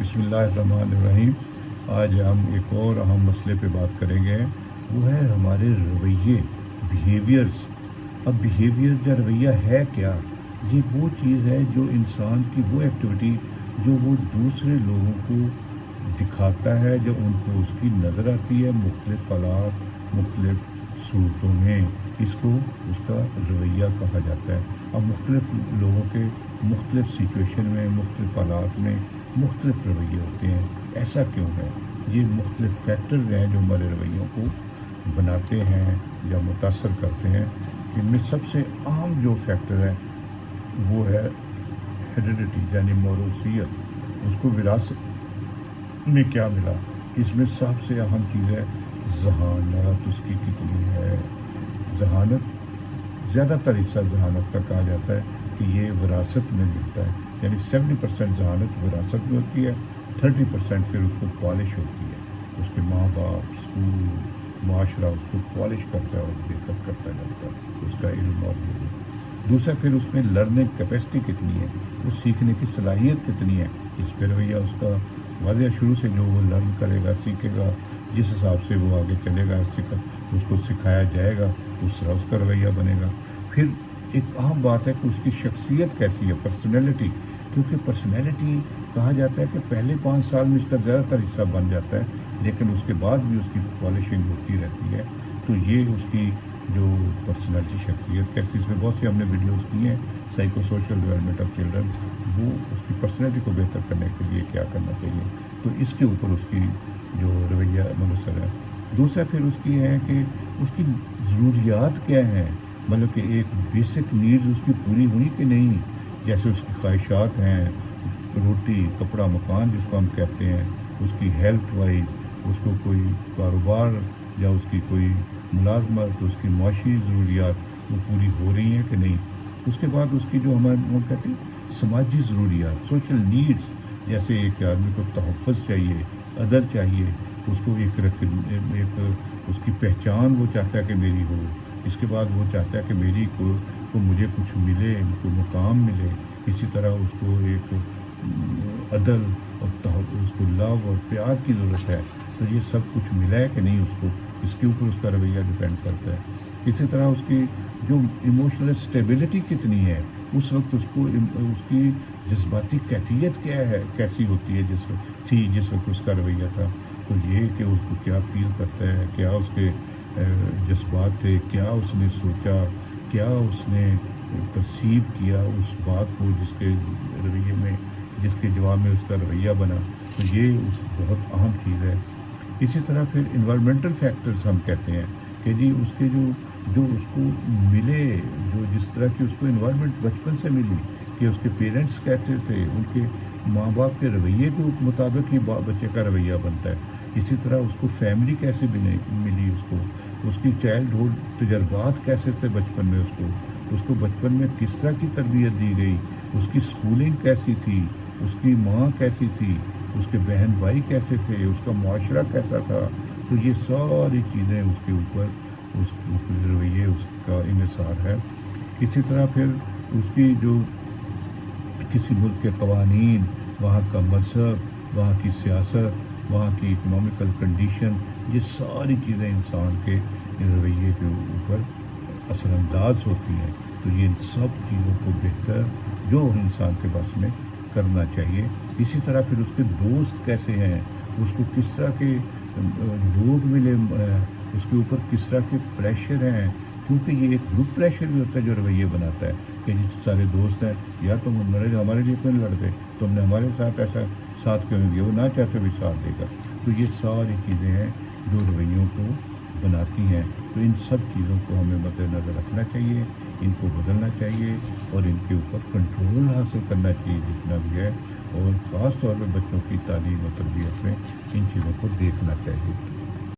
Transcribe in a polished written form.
बिस्मिल्लाहिर्रहमानिर्रहीम। आज हम एक और अहम मसले पे बात करेंगे, वो है हमारे रवैये, बिहेवियर्स। अब बिहेवियर या रवैया है क्या? ये वो चीज़ है जो इंसान की वो एक्टिविटी जो वो दूसरे लोगों को दिखाता है, जब उनको उसकी नज़र आती है मुख्तलिफ़ हालात, मुख्तलिफ़ सूरतों में, इसको उसका रवैया कहा जाता है। अब मुख्तलिफ़ लोगों के मुख्तलिफ़ सिचुएशन में, मुख्तलिफ़ हालात में मुख्तलिफ़ रवैये होते हैं। ऐसा क्यों है? ये मुख्तलिफ़ फैक्टर्स हैं जो हमारे रवैयों को बनाते हैं या मुतासर करते हैं। इनमें सबसे अहम जो फैक्टर है वो है हेरिडिटी, यानी मौरूसियत। उसको विरासत में क्या मिला, इसमें सबसे अहम चीज़ है ज़हानत उसकी कितनी है। ज़हानत, ज़्यादातर हिस्सा ज़हानत का कहा जाता है कि ये विरासत में मिलता है, यानी 70% ज़हानत विरासत में होती है, 30% फिर उसको पॉलिश होती है। उसके माँ बाप, स्कूल, माशरा उसको पॉलिश करता है और बेहतर करता जाता है, उसका इल्म और ये। दूसरा, फिर उसमें लर्निंग कैपेसिटी कितनी है, वो सीखने की सलाहियत कितनी है, इस पर रवैया उसका वाज़ेह शुरू से जो वो लर्न करेगा, सीखेगा, जिस हिसाब से वो आगे चलेगा, उसको सिखाया जाएगा, उस तरह उसका रवैया बनेगा। फिर एक अहम बात है कि उसकी शख्सियत कैसी है, पर्सनैलिटी। क्योंकि पर्सनैलिटी कहा जाता है कि पहले 5 साल में इसका ज़्यादातर हिस्सा बन जाता है, लेकिन उसके बाद भी उसकी पॉलिशिंग होती रहती है। तो ये उसकी जो पर्सनैलिटी, शख्सियत कैसी, इसमें बहुत सी हमने वीडियोस की हैं, psycho social development of children, वो उसकी पर्सनैलिटी को बेहतर करने के लिए क्या करना चाहिए, तो इसके ऊपर उसकी जो रवैया मुनहसर है। दूसरा, फिर उसकी है कि उसकी ज़रूरियात क्या हैं, मतलब कि एक बेसिक नीड्स उसकी पूरी हुई कि नहीं। जैसे उसकी ख्वाहिशात हैं, रोटी, कपड़ा, मकान जिसको हम कहते हैं, उसकी हेल्थ वाइज, उसको कोई कारोबार या उसकी कोई मुलाजमत, उसकी माशी ज़रूरियात वो पूरी हो रही हैं कि नहीं। उसके बाद उसकी जो हम कहते हैं समाजी ज़रूरियात, सोशल नीड्स, जैसे एक आदमी को तहफ़्फ़ुज़ चाहिए, अदल चाहिए, उसको एक उसकी पहचान वो चाहता है कि मेरी हो। इसके बाद वो चाहता है कि मेरी को मुझे कुछ मिले, कोई मुकाम मिले। इसी तरह उसको एक अदल और उसको लव और प्यार की ज़रूरत है, तो ये सब कुछ मिला है कि नहीं उसको, इसके ऊपर उसका रवैया डिपेंड करता है। इसी तरह उसकी जो इमोशनल स्टेबिलिटी कितनी है, उस वक्त उसकी जज्बाती कैफियत क्या है, कैसी होती है जिस वक्त उसका रवैया था। तो ये कि उसको क्या फ़ील करता है, क्या उसके जज्बात थे, क्या उसने सोचा, क्या उसने परसीव किया उस बात को, जिसके रवैये में, जिसके जवाब में उसका रवैया बना। तो ये बहुत अहम चीज़ है। इसी तरह फिर इन्वायरमेंटल फैक्टर्स हम कहते हैं कि जी उसके जो उसको मिले, जो जिस तरह की उसको इन्वायरमेंट बचपन से मिली, कि उसके पेरेंट्स कहते थे, उनके माँ बाप के रवैये के मुताबिक ही बच्चे का रवैया बनता है। इसी तरह उसको फैमिली कैसे मिली, उसकी चाइल्डहुड तजर्बात कैसे थे बचपन में, उसको बचपन में किस तरह की तरबियत दी गई, उसकी स्कूलिंग कैसी थी, उसकी माँ कैसी थी, उसके बहन भाई कैसे थे, उसका माशरा कैसा था। तो ये सारी चीज़ें उसके ऊपर रवैये उसका इन्हिसार है। इसी तरह फिर उसकी जो किसी मुल्क के कवानीन, वहाँ का मज़हब, वहाँ की सियासत, वहाँ की इकनॉमिकल कंडीशन, ये सारी चीज़ें इंसान के रवैये के ऊपर असरअंदाज होती हैं। तो ये सब चीज़ों को बेहतर जो इंसान के बस में करना चाहिए। इसी तरह फिर उसके दोस्त कैसे हैं, उसको किस तरह के लोग मिले, उसके ऊपर किस तरह के प्रेशर हैं, क्योंकि ये एक ग्रुप प्रेशर भी होता है जो रवैये बनाता है कि जी सारे दोस्त हैं, यार तुम हमारे लिए क्यों नहीं लड़ते, तुमने हमारे साथ ऐसा साथ क्यों नहीं दिया, वो ना चाहते भी साथ देगा। तो ये सारी चीज़ें हैं जो रवैयों को बनाती हैं। तो इन सब चीज़ों को हमें मद्देनज़र रखना चाहिए, इनको बदलना चाहिए और इनके ऊपर कंट्रोल हासिल करना चाहिए जितना भी है, और ख़ास तौर पर बच्चों की तालीम और तरबियत में इन चीज़ों को देखना चाहिए।